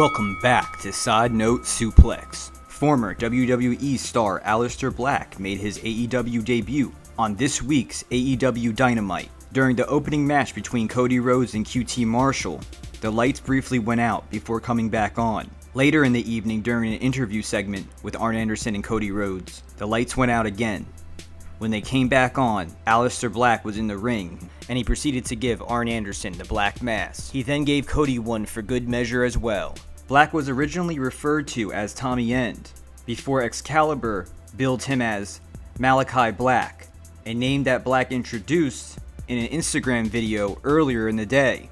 Welcome back to Side Note Suplex. Former WWE star Aleister Black made his AEW debut on this week's AEW Dynamite. During the opening match between Cody Rhodes and QT Marshall, the lights briefly went out before coming back on. Later in the evening, during an interview segment with Arn Anderson and Cody Rhodes, the lights went out again. When they came back on, Aleister Black was in the ring, and he proceeded to give Arn Anderson the Black Mass. He then gave Cody one for good measure as well. Black was originally referred to as Tommy End, before Excalibur billed him as Malakai Black, a name that Black introduced in an Instagram video earlier in the day.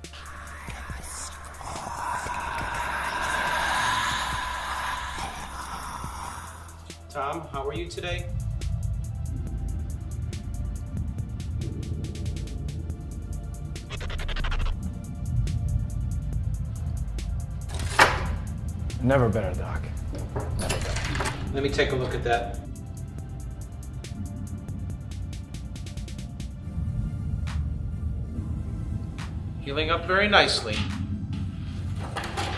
Tom, how are you today? Never better, Doc. Never better. Let me take a look at that. Healing up very nicely.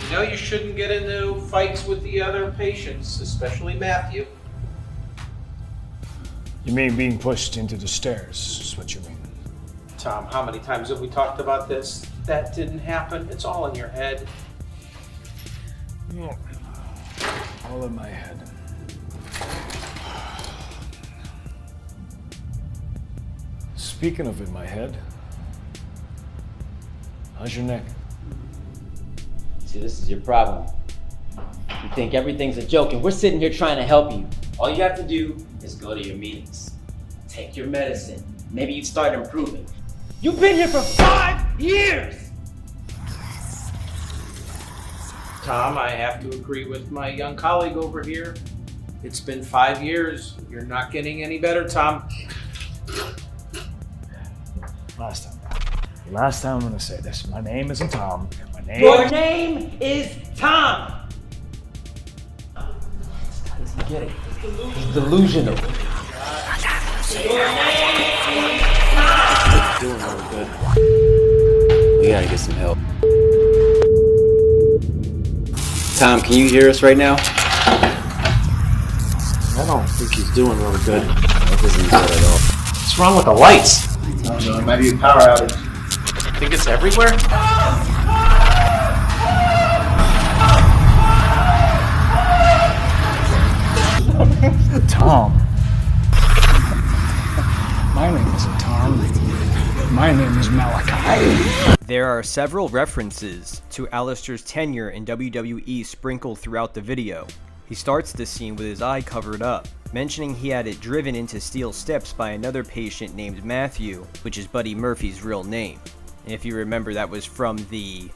You know you shouldn't get into fights with the other patients, especially Matthew. You mean being pushed into the stairs, is what you mean. Tom, how many times have we talked about this? That didn't happen. It's all in your head. Yeah. All in my head. Speaking of in my head, how's your neck? See, this is your problem. You think everything's a joke, and we're sitting here trying to help you. All you have to do is go to your meetings. Take your medicine. Maybe you'd start improving. You've been here for 5 years! Tom, I have to agree with my young colleague over here. It's been 5 years. You're not getting any better, Tom. Last time I'm gonna say this. My name isn't Tom. Your name is Tom! How does he get it? He's delusional. Your name is Tom! Doing really good. We gotta get some help. Tom, can you hear us right now? I don't think he's doing really good. That isn't good at all. What's wrong with the lights? I don't know, it might be a power outage. I think it's everywhere? Tom. My name isn't Tom. My name is Malakai. There are several references to Aleister's tenure in WWE sprinkled throughout the video. He starts the scene with his eye covered up, mentioning he had it driven into steel steps by another patient named Matthew, which is Buddy Murphy's real name. And if you remember, that was from the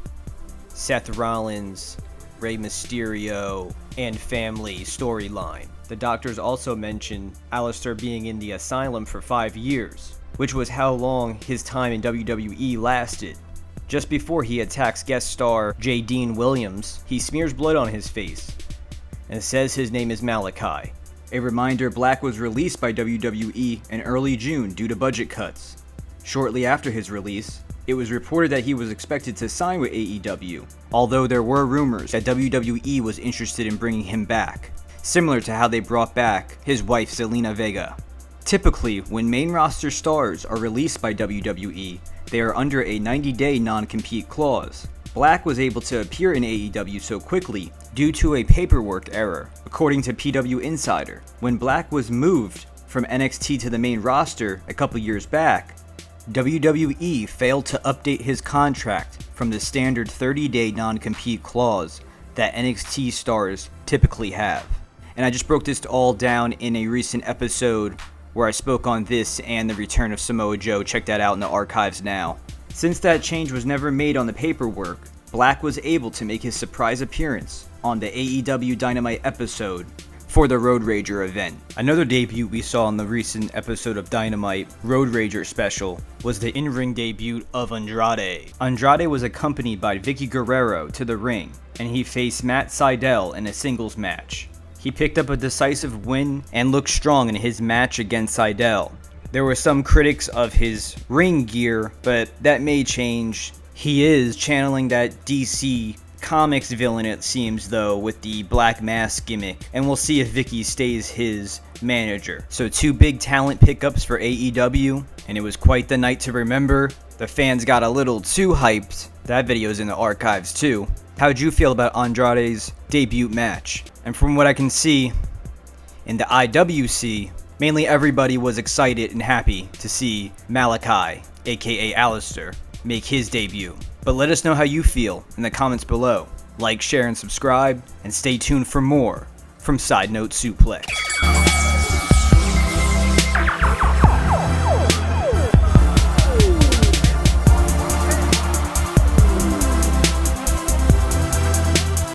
Seth Rollins, Rey Mysterio, and family storyline. The doctors also mentioned Aleister being in the asylum for 5 years, which was how long his time in WWE lasted. Just before he attacks guest star J. Dean Williams, he smears blood on his face and says his name is Malakai. A reminder, Black was released by WWE in early June due to budget cuts. Shortly after his release, it was reported that he was expected to sign with AEW, although there were rumors that WWE was interested in bringing him back, similar to how they brought back his wife Zelina Vega. Typically, when main roster stars are released by WWE, they are under a 90-day non-compete clause. Black was able to appear in AEW so quickly due to a paperwork error, according to PWInsider. When Black was moved from NXT to the main roster a couple years back, WWE failed to update his contract from the standard 30-day non-compete clause that NXT stars typically have. And I just broke this all down in a recent episode where I spoke on this and the return of Samoa Joe. Check that out in the archives now. Since that change was never made on the paperwork, Black was able to make his surprise appearance on the AEW Dynamite episode for the Road Rager event. Another debut we saw in the recent episode of Dynamite, Road Rager special, was the in-ring debut of Andrade. Andrade was accompanied by Vicky Guerrero to the ring, and he faced Matt Sydal in a singles match. He picked up a decisive win and looked strong in his match against Sydal. There were some critics of his ring gear, but that may change. He is channeling that DC comics villain, it seems, though, with the Black Mask gimmick, and we'll see if Vicky stays his manager. So 2 big talent pickups for AEW, and it was quite the night to remember. The fans got a little too hyped. That video's in the archives too. How'd you feel about Andrade's debut match? And from what I can see, in the IWC, mainly everybody was excited and happy to see Malakai, aka Aleister, make his debut. But let us know how you feel in the comments below. Like, share, and subscribe, and stay tuned for more from Side Note Suplex.